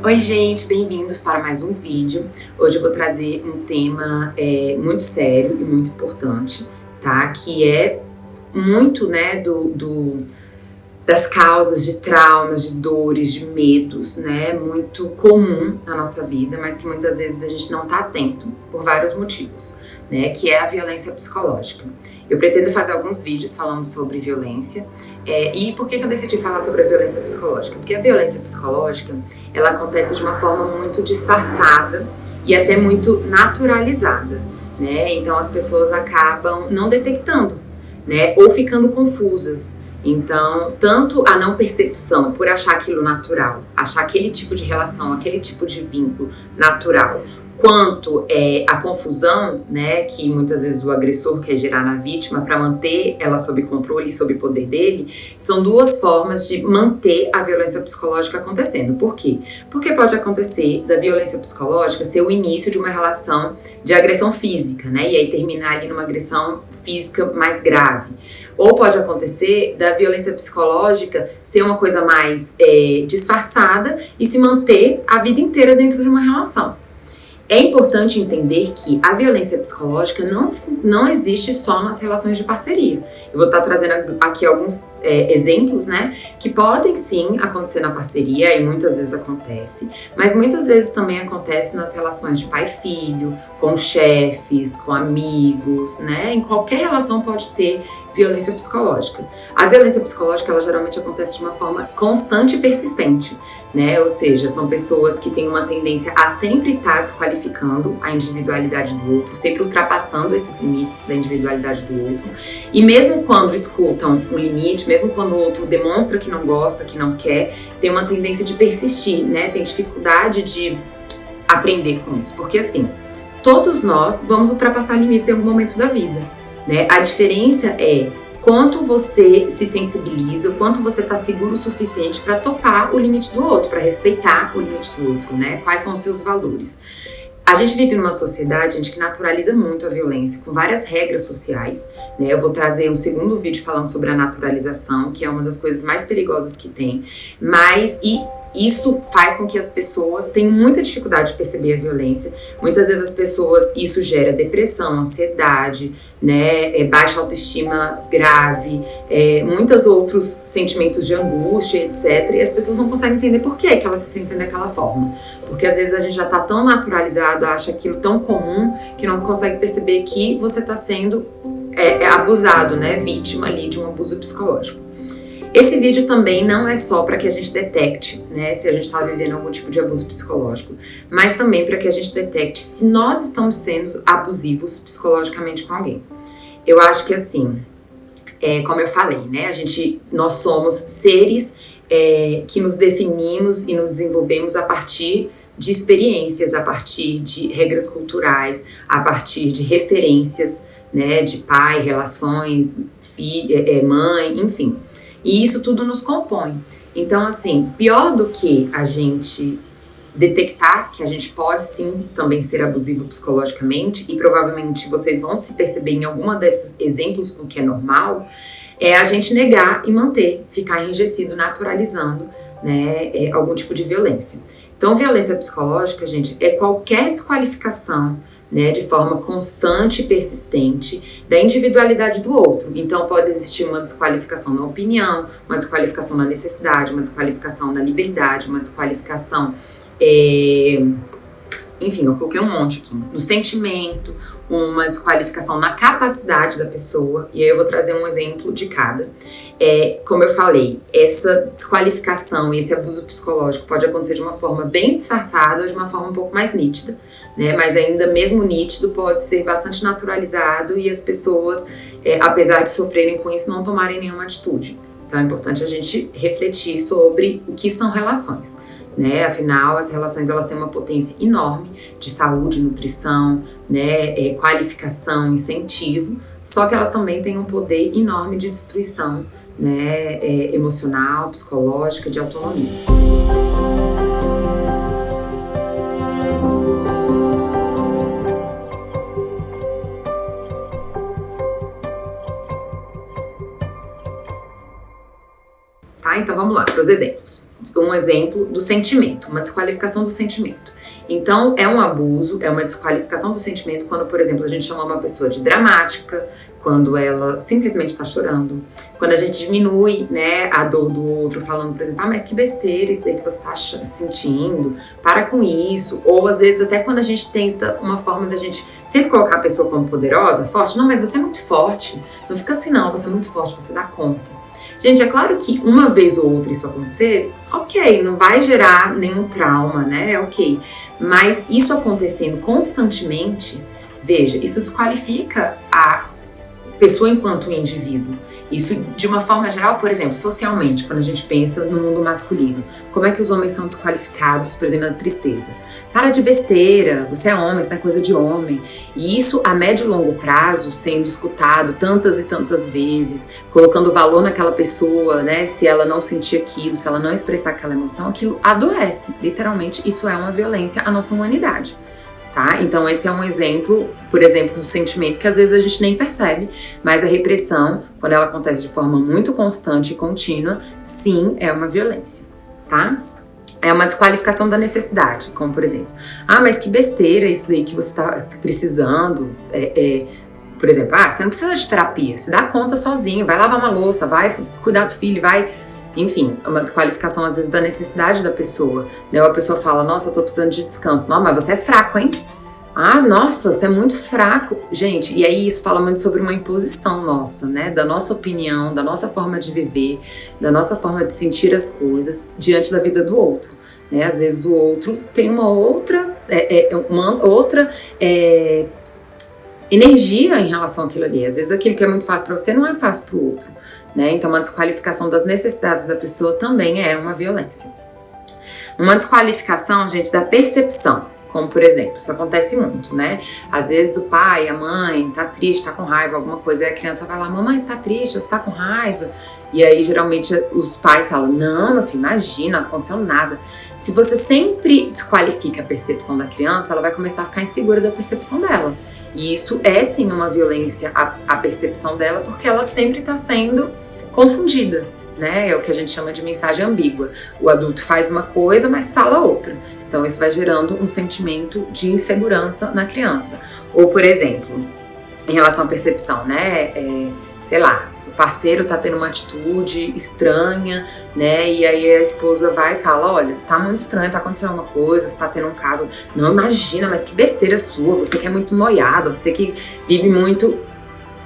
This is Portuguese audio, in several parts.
Oi gente, bem-vindos para mais um vídeo. Hoje eu vou trazer um tema muito sério e muito importante, tá? Que é muito, né, das causas de traumas, de dores, de medos, né? Muito comum na nossa vida, mas que muitas vezes a gente não tá atento por vários motivos, né? Que é a violência psicológica. Eu pretendo fazer alguns vídeos falando sobre violência. E por que eu decidi falar sobre a violência psicológica? Porque a violência psicológica, ela acontece de uma forma muito disfarçada e até muito naturalizada, né? Então as pessoas acabam não detectando, né? Ou ficando confusas. Então, tanto a não percepção por achar aquilo natural, achar aquele tipo de relação, aquele tipo de vínculo natural, quanto a confusão, né, que muitas vezes o agressor quer gerar na vítima para manter ela sob controle e sob poder dele, são duas formas de manter a violência psicológica acontecendo. Por quê? Porque pode acontecer da violência psicológica ser o início de uma relação de agressão física, né, e aí terminar ali numa agressão física mais grave. Ou pode acontecer da violência psicológica ser uma coisa mais disfarçada e se manter a vida inteira dentro de uma relação. É importante entender que a violência psicológica não existe só nas relações de parceria. Eu vou estar trazendo aqui alguns exemplos, né, que podem sim acontecer na parceria e muitas vezes acontece, mas muitas vezes também acontece nas relações de pai e filho, com chefes, com amigos, né, em qualquer relação pode ter violência psicológica. A violência psicológica, ela geralmente acontece de uma forma constante e persistente, né? Ou seja, são pessoas que têm uma tendência a sempre estar desqualificando a individualidade do outro, sempre ultrapassando esses limites da individualidade do outro. E mesmo quando escutam um limite, mesmo quando o outro demonstra que não gosta, que não quer, tem uma tendência de persistir, né? Tem dificuldade de aprender com isso. Porque assim, todos nós vamos ultrapassar limites em algum momento da vida, né? A diferença é quanto você se sensibiliza, o quanto você está seguro o suficiente para topar o limite do outro, para respeitar o limite do outro, né? Quais são os seus valores? A gente vive numa sociedade, gente, que naturaliza muito a violência, com várias regras sociais, né? Eu vou trazer um segundo vídeo falando sobre a naturalização, que é uma das coisas mais perigosas que tem, isso faz com que as pessoas tenham muita dificuldade de perceber a violência. Muitas vezes as pessoas, isso gera depressão, ansiedade, né, baixa autoestima grave, muitos outros sentimentos de angústia, etc. E as pessoas não conseguem entender por que elas se sentem daquela forma. Porque às vezes a gente já está tão naturalizado, acha aquilo tão comum, que não consegue perceber que você está sendo abusado, né, vítima ali de um abuso psicológico. Esse vídeo também não é só para que a gente detecte, né, se a gente está vivendo algum tipo de abuso psicológico, mas também para que a gente detecte se nós estamos sendo abusivos psicologicamente com alguém. Eu acho que assim, como eu falei, né, nós somos seres que nos definimos e nos desenvolvemos a partir de experiências, a partir de regras culturais, a partir de referências, né, de pai, relações, filho, mãe, enfim. E isso tudo nos compõe. Então, assim, pior do que a gente detectar que a gente pode sim também ser abusivo psicologicamente, e provavelmente vocês vão se perceber em alguma desses exemplos, o que é normal, é a gente negar e manter, ficar enrijecido, naturalizando, né, algum tipo de violência. Então, violência psicológica, gente, é qualquer desqualificação, né, de forma constante e persistente da individualidade do outro. Então pode existir uma desqualificação na opinião, uma desqualificação na necessidade, uma desqualificação na liberdade, uma desqualificação, enfim, eu coloquei um monte aqui, no sentimento, uma desqualificação na capacidade da pessoa, e aí eu vou trazer um exemplo de cada. Como eu falei, essa desqualificação e esse abuso psicológico pode acontecer de uma forma bem disfarçada ou de uma forma um pouco mais nítida, né? Mas ainda mesmo nítido pode ser bastante naturalizado e as pessoas, apesar de sofrerem com isso, não tomarem nenhuma atitude. Então é importante a gente refletir sobre o que são relações, né? Afinal, as relações elas têm uma potência enorme de saúde, nutrição, né? Qualificação, incentivo, só que elas também têm um poder enorme de destruição, né? Emocional, psicológica, de autonomia. tá? Então vamos lá para os exemplos. Um exemplo do sentimento, uma desqualificação do sentimento. Então, é um abuso, é uma desqualificação do sentimento quando, por exemplo, a gente chama uma pessoa de dramática, quando ela simplesmente está chorando, quando a gente diminui, né, a dor do outro, falando, por exemplo, mas que besteira isso daí que você está sentindo, para com isso, ou às vezes até quando a gente tenta uma forma da gente sempre colocar a pessoa como poderosa, forte, não, mas você é muito forte, não fica assim não, você é muito forte, você dá conta. Gente, é claro que uma vez ou outra isso acontecer, ok, não vai gerar nenhum trauma, né? É ok. Mas isso acontecendo constantemente, veja, isso desqualifica a pessoa enquanto indivíduo. Isso, de uma forma geral, por exemplo, socialmente, quando a gente pensa no mundo masculino, como é que os homens são desqualificados, por exemplo, na tristeza? Para de besteira, você é homem, isso é coisa de homem. E isso, a médio e longo prazo, sendo escutado tantas e tantas vezes, colocando valor naquela pessoa, né? Se ela não sentir aquilo, se ela não expressar aquela emoção, aquilo adoece. Literalmente, isso é uma violência à nossa humanidade. Tá? Então esse é um exemplo, por exemplo, do sentimento que às vezes a gente nem percebe, mas a repressão, quando ela acontece de forma muito constante e contínua, sim, é uma violência, tá? É uma desqualificação da necessidade, como por exemplo, mas que besteira isso daí que você tá precisando, por exemplo, você não precisa de terapia, você dá conta sozinho, vai lavar uma louça, vai cuidar do filho, vai... Enfim, é uma desqualificação às vezes da necessidade da pessoa, né? A pessoa fala, nossa, eu tô precisando de descanso. Não, mas você é fraco, hein? Nossa, você é muito fraco. Gente, e aí isso fala muito sobre uma imposição nossa, né? Da nossa opinião, da nossa forma de viver, da nossa forma de sentir as coisas diante da vida do outro, né? Às vezes o outro tem uma outra energia em relação àquilo ali. Às vezes aquilo que é muito fácil para você não é fácil para o outro. Né? Então, uma desqualificação das necessidades da pessoa também é uma violência. Uma desqualificação, gente, da percepção, como por exemplo, isso acontece muito, né? Às vezes o pai, a mãe tá triste, tá com raiva, alguma coisa, e a criança vai lá, mamãe, você tá triste, você tá com raiva? E aí, geralmente, os pais falam, não, meu filho, imagina, não aconteceu nada. Se você sempre desqualifica a percepção da criança, ela vai começar a ficar insegura da percepção dela. E isso é sim uma violência à percepção dela, porque ela sempre está sendo confundida, né? É o que a gente chama de mensagem ambígua. O adulto faz uma coisa, mas fala outra. Então isso vai gerando um sentimento de insegurança na criança. Ou, por exemplo, em relação à percepção, né? Sei lá, o parceiro tá tendo uma atitude estranha, né? E aí a esposa vai e fala, olha, você tá muito estranho, tá acontecendo alguma coisa, você tá tendo um caso. Não, imagina, mas que besteira sua, você que é muito noiada, você que vive muito...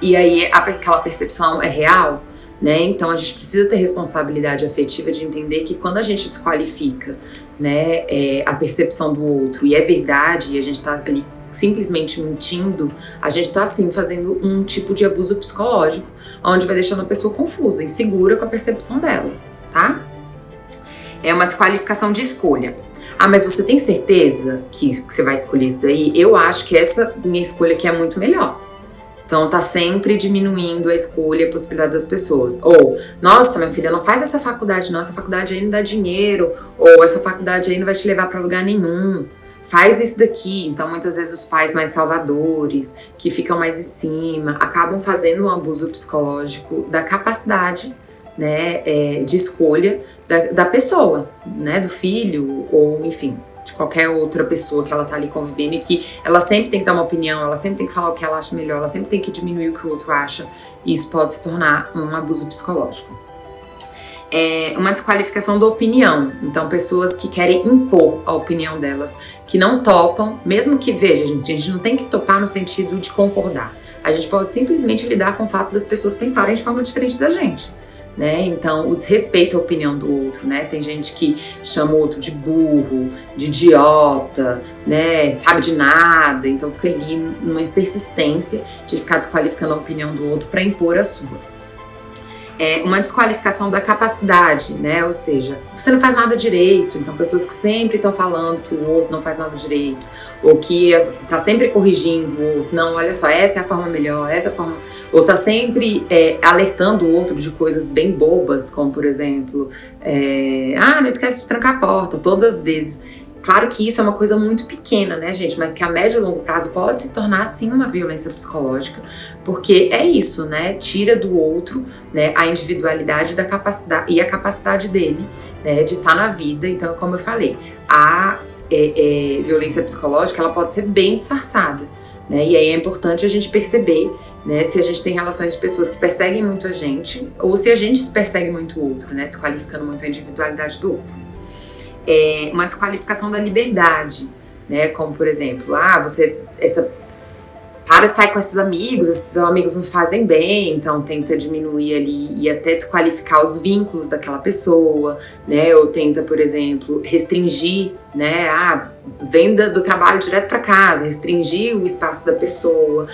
E aí aquela percepção é real, né? Então a gente precisa ter responsabilidade afetiva de entender que quando a gente desqualifica, né, a percepção do outro, e é verdade, e a gente tá ali simplesmente mentindo, a gente tá assim fazendo um tipo de abuso psicológico, onde vai deixando a pessoa confusa, insegura com a percepção dela, tá? É uma desqualificação de escolha. Mas você tem certeza que você vai escolher isso daí? Eu acho que essa minha escolha aqui é muito melhor. Então tá sempre diminuindo a escolha e a possibilidade das pessoas. Ou, nossa, minha filha, não faz essa faculdade não, essa faculdade aí não dá dinheiro, ou essa faculdade aí não vai te levar pra lugar nenhum. Faz isso daqui. Então, muitas vezes os pais mais salvadores, que ficam mais em cima, acabam fazendo um abuso psicológico da capacidade, né, de escolha da pessoa, né, do filho, ou enfim, de qualquer outra pessoa que ela tá ali convivendo, e que ela sempre tem que dar uma opinião, ela sempre tem que falar o que ela acha melhor, ela sempre tem que diminuir o que o outro acha, e isso pode se tornar um abuso psicológico. Uma desqualificação da opinião. Então, pessoas que querem impor a opinião delas, que não topam, mesmo que, veja, a gente não tem que topar no sentido de concordar. A gente pode simplesmente lidar com o fato das pessoas pensarem de forma diferente da gente, né? Então, o desrespeito à opinião do outro, né? Tem gente que chama o outro de burro, de idiota, né? Sabe de nada. Então, fica ali numa persistência de ficar desqualificando a opinião do outro para impor a sua. Uma desqualificação da capacidade, né? Ou seja, você não faz nada direito. Então, pessoas que sempre estão falando que o outro não faz nada direito, ou que tá sempre corrigindo o outro. Não, olha só, essa é a forma melhor, essa é a forma... Ou tá sempre alertando o outro de coisas bem bobas, como, por exemplo, não esquece de trancar a porta, todas as vezes. Claro que isso é uma coisa muito pequena, né, gente? Mas que a médio e longo prazo pode se tornar, sim, uma violência psicológica, porque é isso, né? Tira do outro, né, a individualidade da capacidade, e a capacidade dele, né, de estar na vida. Então, como eu falei, a violência psicológica, ela pode ser bem disfarçada, né? E aí é importante a gente perceber, né, se a gente tem relações de pessoas que perseguem muito a gente, ou se a gente persegue muito o outro, né, desqualificando muito a individualidade do outro. Uma desqualificação da liberdade, né, como por exemplo, para de sair com esses amigos nos fazem bem, então tenta diminuir ali e até desqualificar os vínculos daquela pessoa, né, ou tenta, por exemplo, restringir, né, vem do trabalho direto para casa, restringir o espaço da pessoa,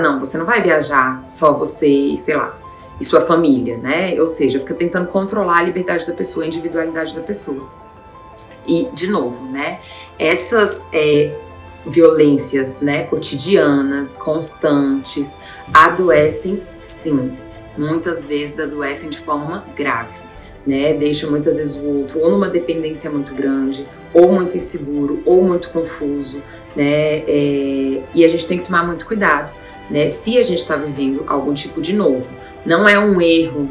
não, você não vai viajar, só você, sei lá, e sua família, né, ou seja, fica tentando controlar a liberdade da pessoa, a individualidade da pessoa. E, de novo, né, essas violências, né, cotidianas, constantes, adoecem sim. Muitas vezes adoecem de forma grave, né? Deixa muitas vezes o outro ou numa dependência muito grande, ou muito inseguro, ou muito confuso, né? E a gente tem que tomar muito cuidado, né? Se a gente está vivendo algum tipo de novo, não é um erro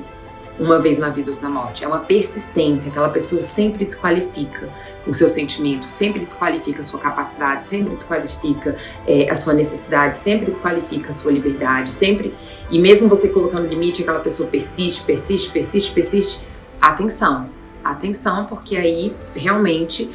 uma vez na vida ou na morte, é uma persistência, aquela pessoa sempre desqualifica o seu sentimento, sempre desqualifica a sua capacidade, sempre desqualifica a sua necessidade, sempre desqualifica a sua liberdade, sempre, e mesmo você colocando limite, aquela pessoa persiste, atenção, porque aí realmente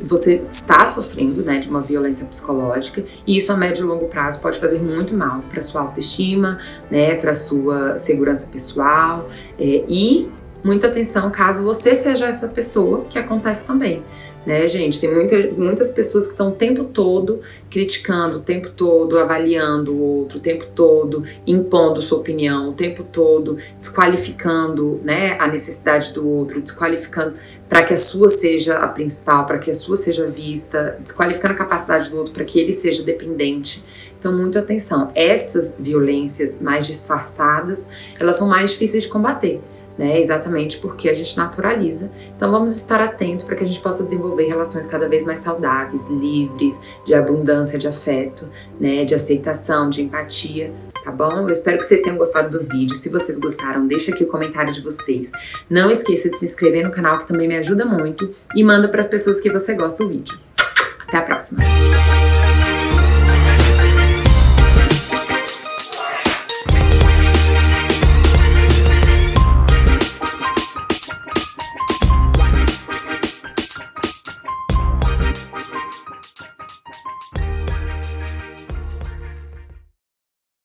você está sofrendo, né, de uma violência psicológica, e isso a médio e longo prazo pode fazer muito mal para sua autoestima, né, para sua segurança pessoal, e muita atenção caso você seja essa pessoa, que acontece também, né, gente? Tem muitas pessoas que estão o tempo todo criticando, o tempo todo avaliando o outro, o tempo todo impondo sua opinião, o tempo todo desqualificando, né, a necessidade do outro, desqualificando para que a sua seja a principal, para que a sua seja vista, desqualificando a capacidade do outro para que ele seja dependente. Então, muita atenção. Essas violências mais disfarçadas, elas são mais difíceis de combater, né? Exatamente porque a gente naturaliza. Então vamos estar atentos para que a gente possa desenvolver relações cada vez mais saudáveis, livres, de abundância, de afeto, né? De aceitação, de empatia, tá bom? Eu espero que vocês tenham gostado do vídeo. Se vocês gostaram, deixa aqui o comentário de vocês. Não esqueça de se inscrever no canal, que também me ajuda muito, e manda para as pessoas que você gosta do vídeo. Até a próxima!